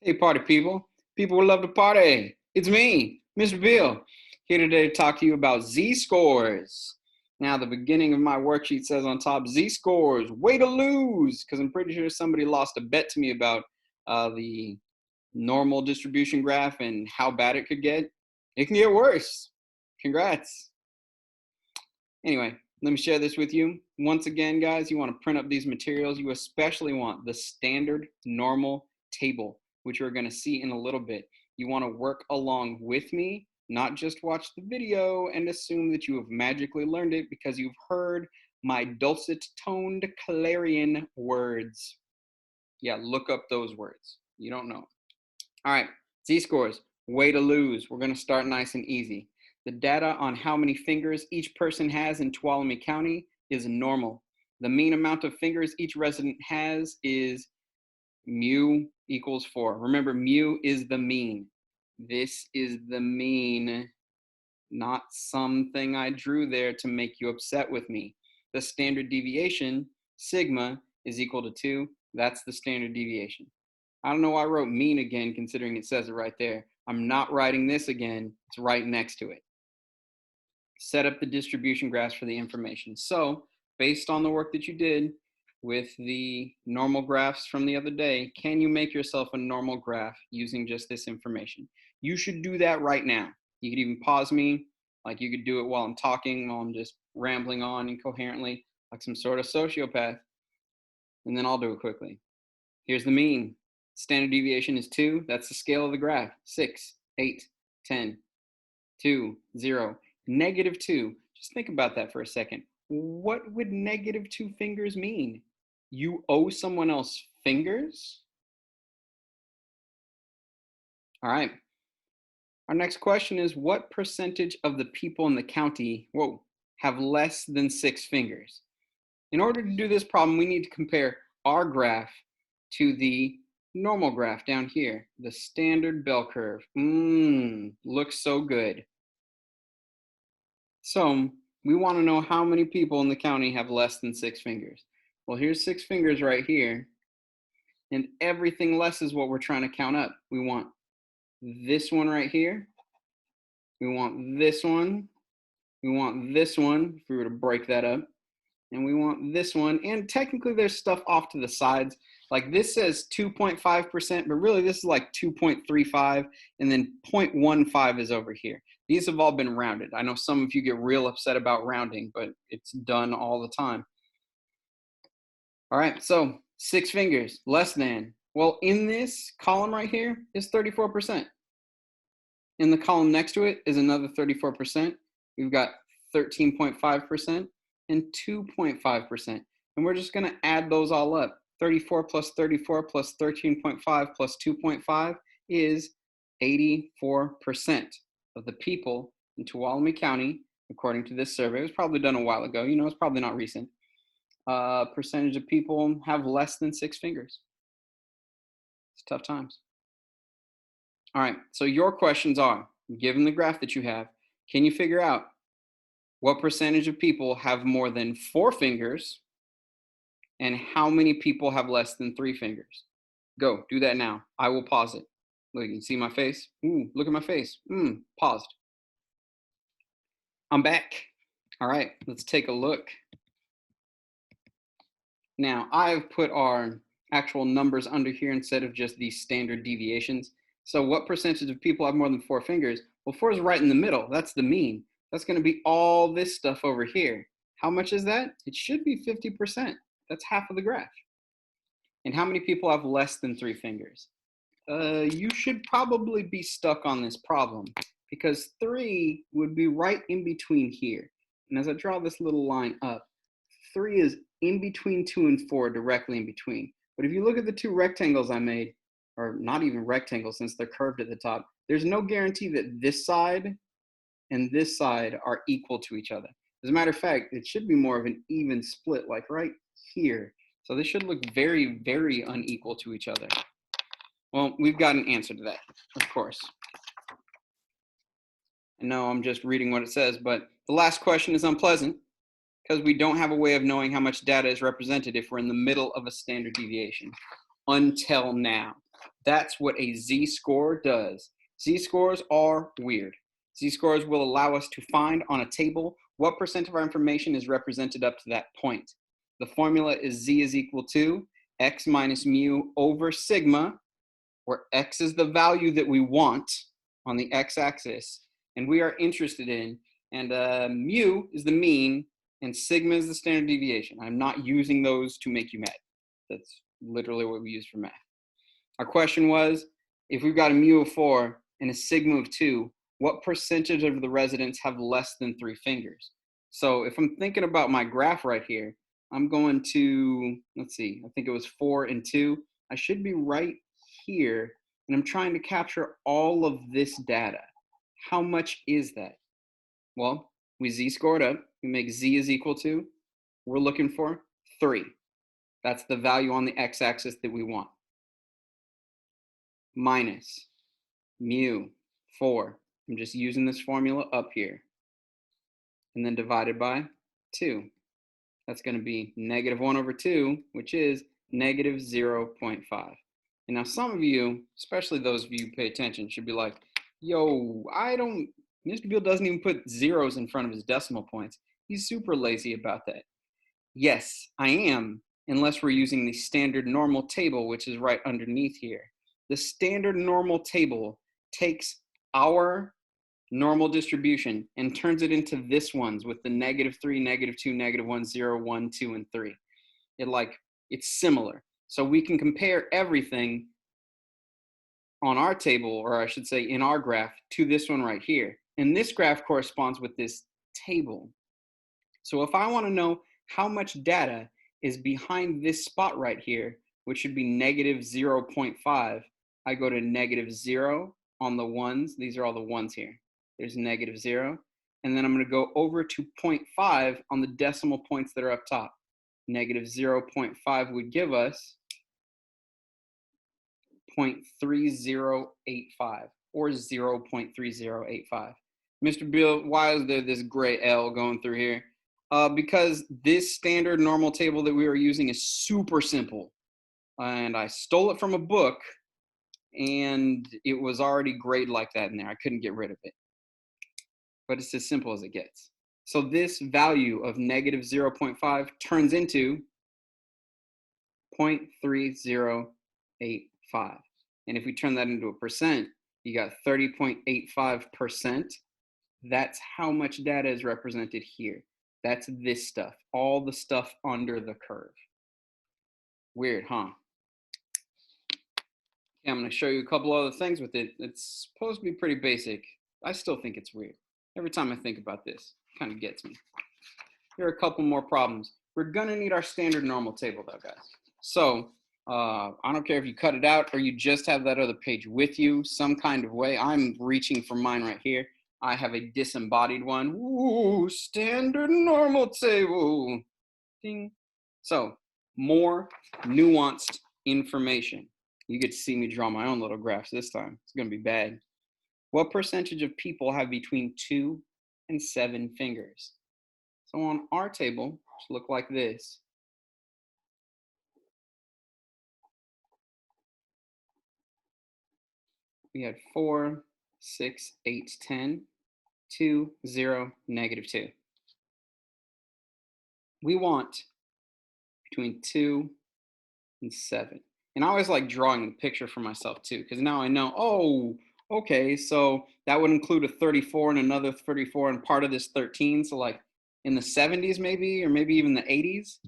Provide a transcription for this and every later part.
Hey, party people. People who love to party. It's me, Mr. Bill, here today to talk to you about Z-scores. Now, the beginning of my worksheet says on top, Z-scores, way to lose, because I'm pretty sure somebody lost a bet to me about the normal distribution graph and how bad it could get. It can get worse. Congrats. Anyway, let me share this with you. Once again, guys, you want to print up these materials. You especially want the standard normal table, which we're going to see in a little bit. You want to work along with me, not just watch the video and assume that you have magically learned it because you've heard my dulcet toned clarion words. Yeah, look up those words. You don't know. All right, Z-scores, way to lose. We're going to start nice and easy. The data on how many fingers each person has in Tuolumne County is normal. The mean amount of fingers each resident has is mu equals 4. Remember, mu is the mean. This is the mean, not something I drew there to make you upset with me. The standard deviation, sigma, is equal to 2. That's the standard deviation. I don't know why I wrote mean again, considering it says it right there. I'm not writing this again. It's right next to it. Set up the distribution graphs for the information. So based on the work that you did with the normal graphs from the other day, can you make yourself a normal graph using just this information? You should do that right now. You could even pause me, like you could do it while I'm talking, while I'm just rambling on incoherently, like some sort of sociopath, and then I'll do it quickly. Here's the mean. Standard deviation is 2. That's the scale of the graph. 6, 8, 10, 2, 0. -2. Just think about that for a second. What would -2 fingers mean? You owe someone else fingers? All right. Our next question is, what percentage of the people in the county, have less than 6 fingers? In order to do this problem, we need to compare our graph to the normal graph down here, the standard bell curve. Looks so good. So we want to know how many people in the county have less than 6 fingers. Well, here's 6 fingers right here, and everything less is what we're trying to count up. We want this one right here. We want this one. We want this one, if we were to break that up. And we want this one. And technically there's stuff off to the sides. Like this says 2.5%, but really this is like 2.35, and then 0.15 is over here. These have all been rounded. I know some of you get real upset about rounding, but it's done all the time. All right, so 6 fingers, less than. Well, in this column right here is 34%. In the column next to it is another 34%. We've got 13.5% and 2.5%. And we're just going to add those all up. 34 plus 34 plus 13.5 plus 2.5 is 84% of the people in Tuolumne County, according to this survey. It was probably done a while ago. You know, it's probably not recent. Percentage of people have less than 6 fingers. It's tough times. All right, so your questions are, given the graph that you have, can you figure out what percentage of people have more than 4 fingers and how many people have less than 3 fingers? Go, do that now. I will pause it. Look, you can see my face. Look at my face. Paused. I'm back. All right, let's take a look. Now, I've put our actual numbers under here instead of just these standard deviations. So what percentage of people have more than 4 fingers? Well, 4 is right in the middle. That's the mean. That's going to be all this stuff over here. How much is that? It should be 50%. That's half of the graph. And how many people have less than 3 fingers? You should probably be stuck on this problem because 3 would be right in between here. And as I draw this little line up, 3 is in between 2 and 4, directly in between. But if you look at the 2 rectangles I made, or not even rectangles since they're curved at the top, there's no guarantee that this side and this side are equal to each other. As a matter of fact, it should be more of an even split, like right here. So this should look very, very unequal to each other. Well, we've got an answer to that, of course. I know I'm just reading what it says, but the last question is unpleasant because we don't have a way of knowing how much data is represented if we're in the middle of a standard deviation until now. That's what a z-score does. Z-scores are weird. Z-scores will allow us to find on a table what percent of our information is represented up to that point. The formula is z is equal to x minus mu over sigma, where x is the value that we want on the x-axis, and we are interested in, and mu is the mean, and sigma is the standard deviation. I'm not using those to make you mad. That's literally what we use for math. Our question was, if we've got a mu of 4 and a sigma of 2, what percentage of the residents have less than 3 fingers? So if I'm thinking about my graph right here, I'm going to, let's see, I think it was 4 and 2. I should be right here, and I'm trying to capture all of this data. How much is that? Well, we z-score it up. We make z is equal to, we're looking for 3. That's the value on the x-axis that we want. Minus mu 4. I'm just using this formula up here. And then divided by 2. That's going to be negative 1 over 2, which is negative 0.5. And now some of you, especially those of you who pay attention, should be like, yo, Mr. Beal doesn't even put zeros in front of his decimal points. He's super lazy about that. Yes, I am, unless we're using the standard normal table, which is right underneath here. The standard normal table takes our normal distribution and turns it into this one's with the negative 3, negative 2, negative 1, 0, 1, 2, and 3. It's similar. So we can compare everything on our table, or I should say in our graph, to this one right here. And this graph corresponds with this table. So if I want to know how much data is behind this spot right here, which should be negative 0.5, I go to negative 0 on the ones. These are all the ones here. There's negative 0. And then I'm going to go over to 0.5 on the decimal points that are up top. Negative 0.5 would give us 0.3085 or 0.3085. Mr. Beal, why is there this gray L going through here? Because this standard normal table that we are using is super simple. And I stole it from a book, and it was already grayed like that in there. I couldn't get rid of it. But it's as simple as it gets. So this value of negative 0.5 turns into 0.3085. And if we turn that into a percent, you got 30.85%. That's how much data is represented here. That's this stuff, all the stuff under the curve. Weird, huh? Okay, I'm going to show you a couple other things with it. It's supposed to be pretty basic. I still think it's weird. Every time I think about this, it kind of gets me. Here are a couple more problems. We're going to need our standard normal table though, guys. So I don't care if you cut it out or you just have that other page with you some kind of way. I'm reaching for mine right here. I have a disembodied one. Ooh, standard normal table. Ding. So more nuanced information. You get to see me draw my own little graphs this time. It's going to be bad. What percentage of people have between 2 and 7 fingers? So on our table, it's look like this. We had 4, 6, 8, 10, 2, 0, negative 2. We want between 2 and 7. And I always like drawing the picture for myself too, because now I know, oh, okay, so that would include a 34 and another 34 and part of this 13. So like in the 70s maybe, or maybe even the 80s.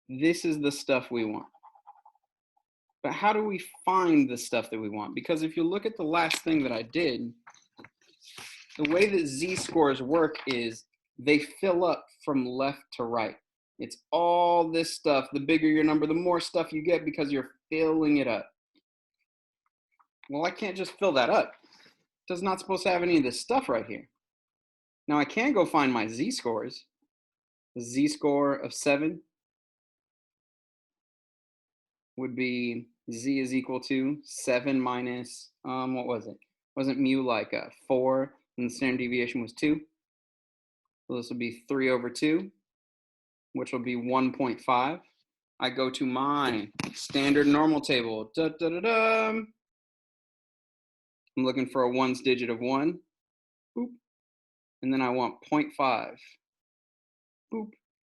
This is the stuff we want. But how do we find the stuff that we want? Because if you look at the last thing that I did, the way that z-scores work is they fill up from left to right. It's all this stuff. The bigger your number, the more stuff you get because you're filling it up. Well, I can't just fill that up. It's not supposed to have any of this stuff right here. Now I can go find my z-scores. The z-score of 7 would be z is equal to 7 minus, what was it? Wasn't mu like 4 and the standard deviation was 2? So this will be 3 over 2, which will be 1.5. I go to my standard normal table. Da, da, da, da. I'm looking for a ones digit of 1. Boop. And then I want 0.5. Boop.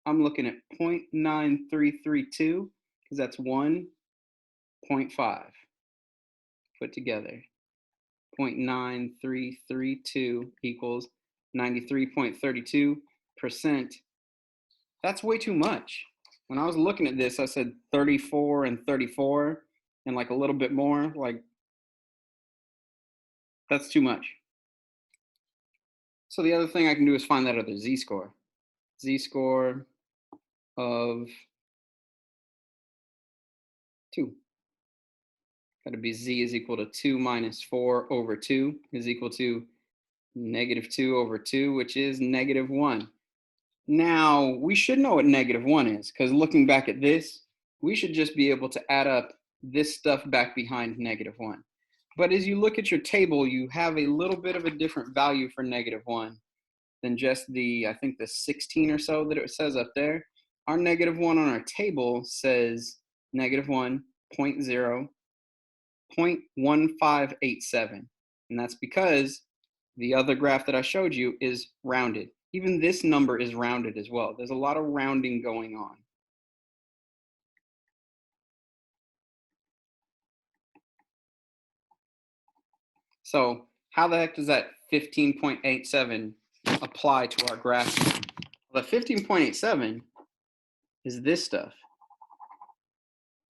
I'm looking at 0.9332 because that's 1.5 put together. 0.9332 equals 93.32%. That's way too much. When I was looking at this, I said 34 and 34 and like a little bit more. Like, that's too much. So the other thing I can do is find that other z-score. Z-score of 2. Got to be z is equal to 2 minus 4 over 2 is equal to negative 2 over 2, which is negative 1. Now, we should know what negative 1 is, because looking back at this, we should just be able to add up this stuff back behind negative 1. But as you look at your table, you have a little bit of a different value for negative 1 than just the, I think the 16 or so that it says up there. Our negative 1 on our table says negative 1, 0.1587. And that's because the other graph that I showed you is rounded. Even this number is rounded as well. There's a lot of rounding going on. So how the heck does that 15.87 apply to our graph? Well, the 15.87 is this stuff.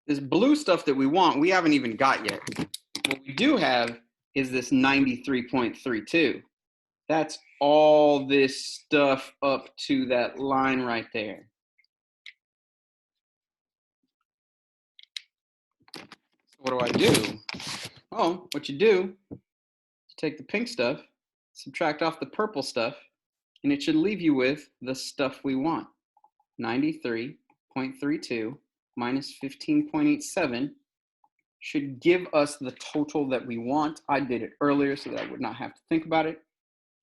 This blue stuff that we want, we haven't even got yet. What we do have is this 93.32. That's all this stuff up to that line right there. So what do I do? Oh, what you do, you take the pink stuff, subtract off the purple stuff, and it should leave you with the stuff we want. 93.32 minus 15.87 should give us the total that we want. I did it earlier so that I would not have to think about it.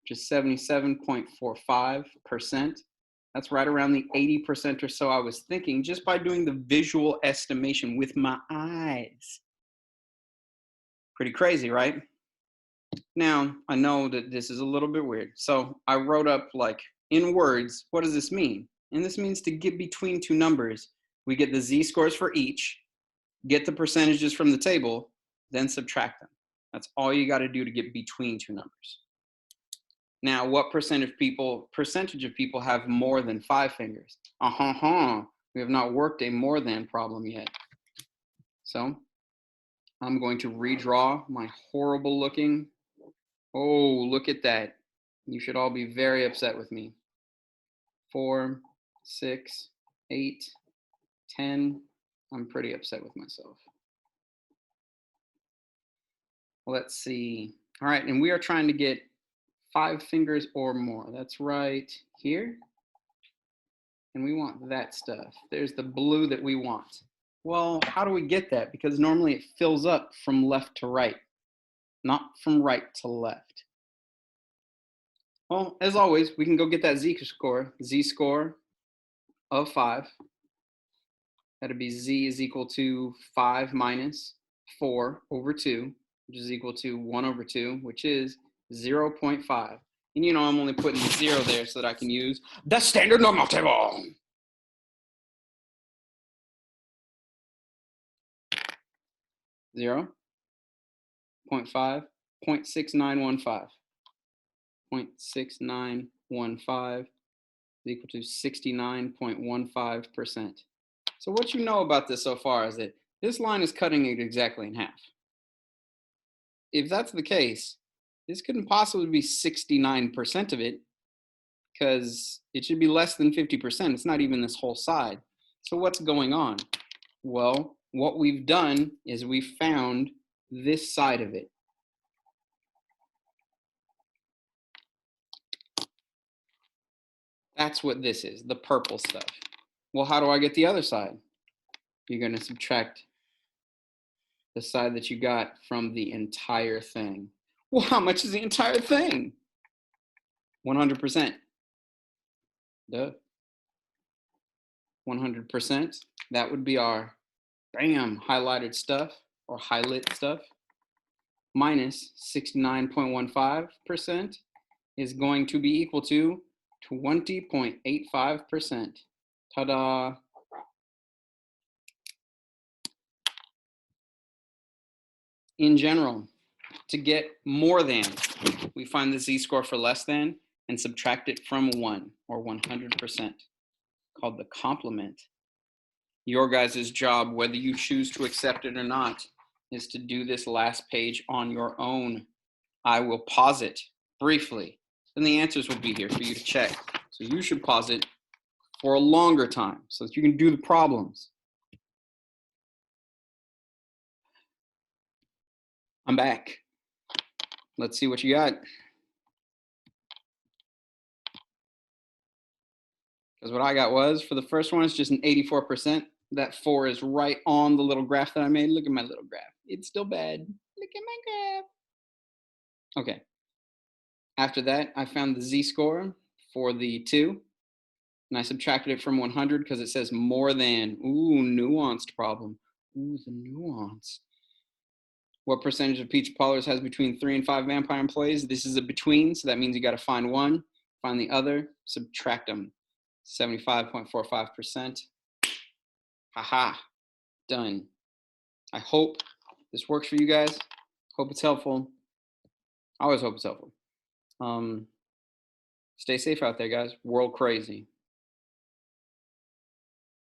Just 77.45%. That's right around the 80% or so I was thinking just by doing the visual estimation with my eyes. Pretty crazy, right? Now, I know that this is a little bit weird. So I wrote up like in words, what does this mean? And this means to get between two numbers. We get the z-scores for each, get the percentages from the table, then subtract them. That's all you got to do to get between two numbers. Now, what percentage of people have more than 5 fingers? We have not worked a more than problem yet. So I'm going to redraw my horrible looking. Oh, look at that. You should all be very upset with me. 4, 6, 8, 10. I'm pretty upset with myself. Let's see. All right, and we are trying to get 5 fingers or more. That's right here. And we want that stuff. There's the blue that we want. Well, how do we get that? Because normally it fills up from left to right, not from right to left. Well, as always, we can go get that z-score of 5. That'd be z is equal to 5 minus 4 over 2, which is equal to 1 over 2, which is 0.5. And you know I'm only putting the 0 there so that I can use the standard normal table. Zero, 0.5, 0.6915. 0.6915 is equal to 69.15%. So what you know about this so far is that this line is cutting it exactly in half. If that's the case, this couldn't possibly be 69% of it because it should be less than 50%. It's not even this whole side. So what's going on? Well, what we've done is we found this side of it. That's what this is, the purple stuff. Well, how do I get the other side? You're going to subtract the side that you got from the entire thing. Well, how much is the entire thing? 100%. Duh. 100%. That would be our, bam, highlighted stuff or highlit stuff. Minus 69.15% is going to be equal to 20.85%. Ta-da! In general, to get more than, we find the z-score for less than and subtract it from 1 or 100%, called the complement. Your guys' job, whether you choose to accept it or not, is to do this last page on your own. I will pause it briefly, and the answers will be here for you to check. So you should pause it for a longer time so that you can do the problems. I'm back. Let's see what you got. Because what I got was, for the first one, it's just an 84%. That 4 is right on the little graph that I made. Look at my little graph. It's still bad. Look at my graph. Okay. After that, I found the z-score for the 2, and I subtracted it from 100 because it says more than. Ooh, nuanced problem. Ooh, the nuance. What percentage of Pizza Parlors has between 3 and 5 vampire employees? This is a between, so that means you got to find one, find the other, subtract them. 75.45%. Haha, done. I hope this works for you guys. Hope it's helpful. I always hope it's helpful. Stay safe out there, guys. World crazy.